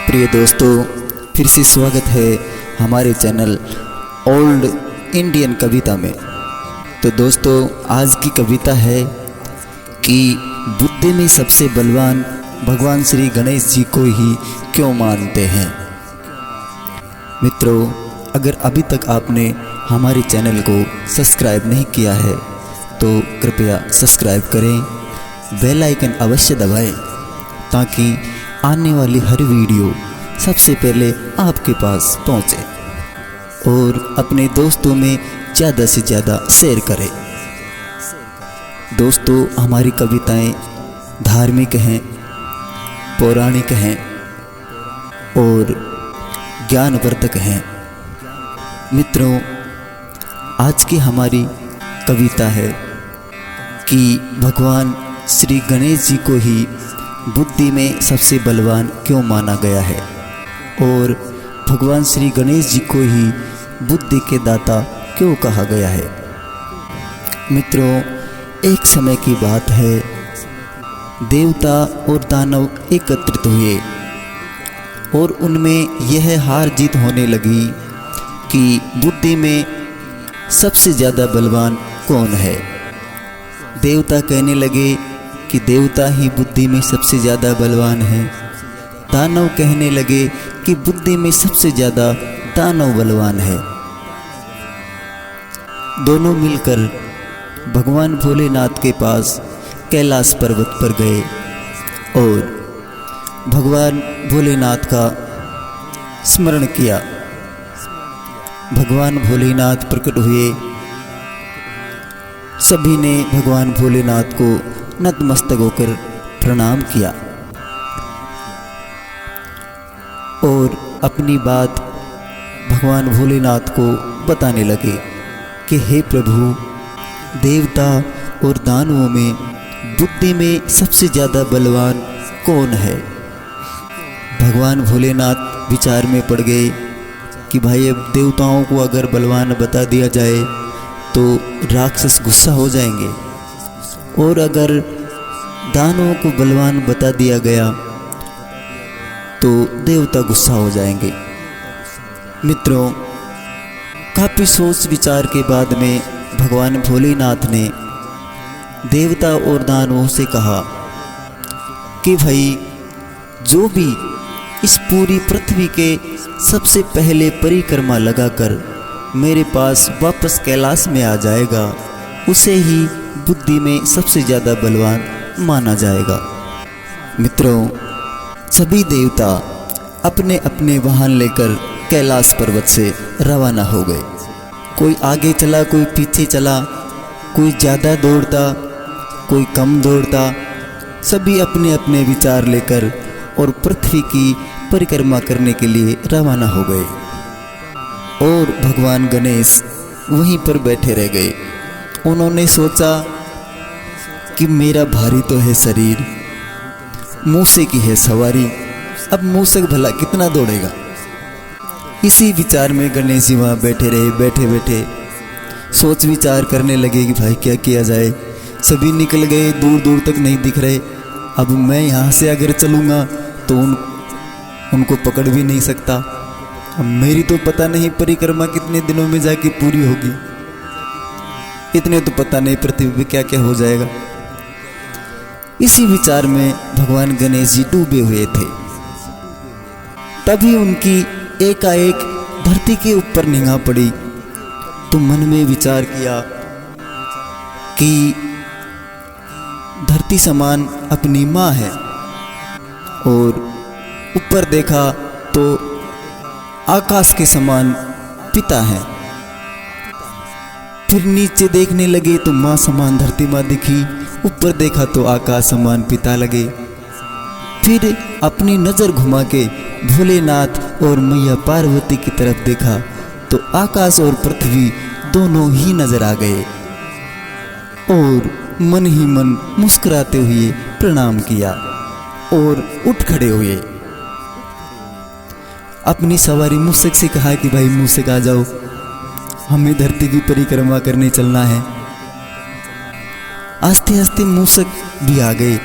प्रिय दोस्तों, फिर से स्वागत है हमारे चैनल ओल्ड इंडियन कविता में। तो दोस्तों, आज की कविता है कि बुद्धि में सबसे बलवान भगवान श्री गणेश जी को ही क्यों मानते हैं। मित्रों, अगर अभी तक आपने हमारे चैनल को सब्सक्राइब नहीं किया है तो कृपया सब्सक्राइब करें, बेल आइकन अवश्य दबाएं ताकि आने वाली हर वीडियो सबसे पहले आपके पास पहुंचे और अपने दोस्तों में ज़्यादा से ज़्यादा शेयर करें। दोस्तों, हमारी कविताएं धार्मिक हैं, पौराणिक हैं और ज्ञानवर्धक हैं। मित्रों, आज की हमारी कविता है कि भगवान श्री गणेश जी को ही बुद्धि में सबसे बलवान क्यों माना गया है और भगवान श्री गणेश जी को ही बुद्धि के दाता क्यों कहा गया है। मित्रों, एक समय की बात है, देवता और दानव एकत्रित हुए और उनमें यह हार जीत होने लगी कि बुद्धि में सबसे ज़्यादा बलवान कौन है। देवता कहने लगे कि देवता ही बुद्धि में सबसे ज़्यादा बलवान है। दानव कहने लगे कि बुद्धि में सबसे ज़्यादा दानव बलवान है। दोनों मिलकर भगवान भोलेनाथ के पास कैलाश पर्वत पर गए और भगवान भोलेनाथ का स्मरण किया। भगवान भोलेनाथ प्रकट हुए। सभी ने भगवान भोलेनाथ को नतमस्तक होकर प्रणाम किया और अपनी बात भगवान भोलेनाथ को बताने लगे कि हे प्रभु, देवता और दानवों में बुद्धि में सबसे ज़्यादा बलवान कौन है। भगवान भोलेनाथ विचार में पड़ गए कि भाई, अब देवताओं को अगर बलवान बता दिया जाए तो राक्षस गुस्सा हो जाएंगे और अगर दानवों को बलवान बता दिया गया तो देवता गुस्सा हो जाएंगे। मित्रों, काफ़ी सोच विचार के बाद में भगवान भोलेनाथ ने देवता और दानवों से कहा कि भाई, जो भी इस पूरी पृथ्वी के सबसे पहले परिक्रमा लगाकर मेरे पास वापस कैलाश में आ जाएगा, उसे ही बुद्धि में सबसे ज़्यादा बलवान माना जाएगा। मित्रों, सभी देवता अपने अपने वाहन लेकर कैलाश पर्वत से रवाना हो गए। कोई आगे चला, कोई पीछे चला, कोई ज़्यादा दौड़ता, कोई कम दौड़ता। सभी अपने अपने विचार लेकर और पृथ्वी की परिक्रमा करने के लिए रवाना हो गए और भगवान गणेश वहीं पर बैठे रह गए। उन्होंने सोचा कि मेरा भारी तो है शरीर, मूसे की है सवारी, अब मूसक भला कितना दौड़ेगा। इसी विचार में गणेश जी वहाँ बैठे रहे। बैठे बैठे सोच विचार करने लगे कि भाई क्या किया जाए। सभी निकल गए, दूर दूर तक नहीं दिख रहे। अब मैं यहाँ से अगर चलूँगा तो उनको पकड़ भी नहीं सकता। अब मेरी तो पता नहीं परिक्रमा कितने दिनों में जाके पूरी होगी। इतने तो पता नहीं पृथ्वी पे क्या क्या हो जाएगा। इसी विचार में भगवान गणेश जी डूबे हुए थे। तभी उनकी एकाएक धरती के ऊपर निगाह पड़ी तो मन में विचार किया कि धरती समान अपनी माँ है और ऊपर देखा तो आकाश के समान पिता है। फिर नीचे देखने लगे तो माँ समान धरती माँ दिखी, ऊपर देखा तो आकाश समान पिता लगे। फिर अपनी नज़र घुमा के भोलेनाथ और मैया पार्वती की तरफ देखा तो आकाश और पृथ्वी दोनों ही नजर आ गए और मन ही मन मुस्कुराते हुए प्रणाम किया और उठ खड़े हुए। अपनी सवारी मूसक से कहा कि भाई मूसक आ जाओ, हमें धरती की परिक्रमा करने चलना है। आस्ते आस्ते मूसक भी आ गए।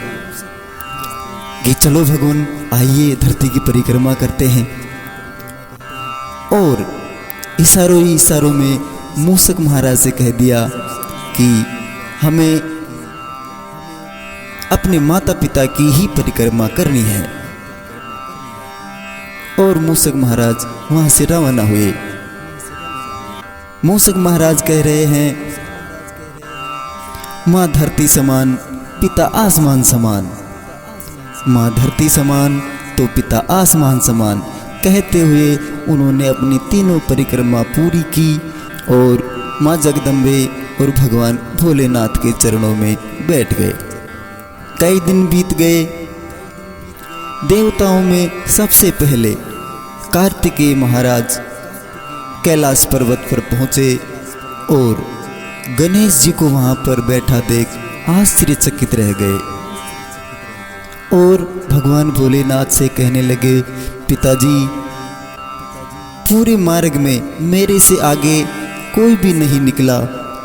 कि चलो भगवान आइए धरती की परिक्रमा करते हैं। और इशारों ही इशारों में मूषक महाराज से कह दिया कि हमें अपने माता पिता की ही परिक्रमा करनी है। और मूषक महाराज वहां से रवाना हुए। मूषक महाराज कह रहे हैं, माँ धरती समान पिता आसमान समान, माँ धरती समान तो पिता आसमान समान। कहते हुए उन्होंने अपनी तीनों परिक्रमा पूरी की और माँ जगदम्बे और भगवान भोलेनाथ के चरणों में बैठ गए। कई दिन बीत गए। देवताओं में सबसे पहले कार्तिकेय महाराज कैलाश पर्वत पर पहुंचे और गणेश जी को वहां पर बैठा देख आश्चर्यचकित रह गए और भगवान भोलेनाथ से कहने लगे, पिताजी, पूरे मार्ग में मेरे से आगे कोई भी नहीं निकला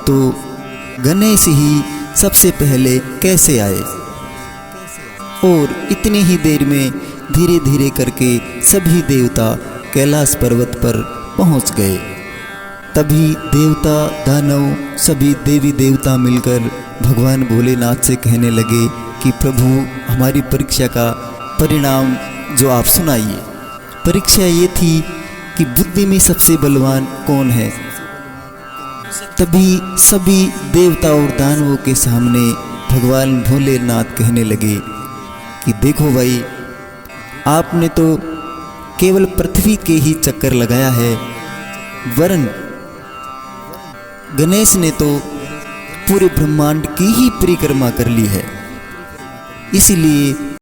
तो गणेश ही सबसे पहले कैसे आए? और इतनी ही देर में धीरे धीरे करके सभी देवता कैलाश पर्वत पर पहुंच गए। तभी देवता दानव सभी देवी देवता मिलकर भगवान भोलेनाथ से कहने लगे कि प्रभु, हमारी परीक्षा का परिणाम जो आप सुनाइए। परीक्षा ये थी कि बुद्धि में सबसे बलवान कौन है। तभी सभी देवता और दानवों के सामने भगवान भोलेनाथ कहने लगे कि देखो भाई, आपने तो केवल पृथ्वी के ही चक्कर लगाया है, वरन गणेश ने तो पूरे ब्रह्मांड की ही परिक्रमा कर ली है। इसलिए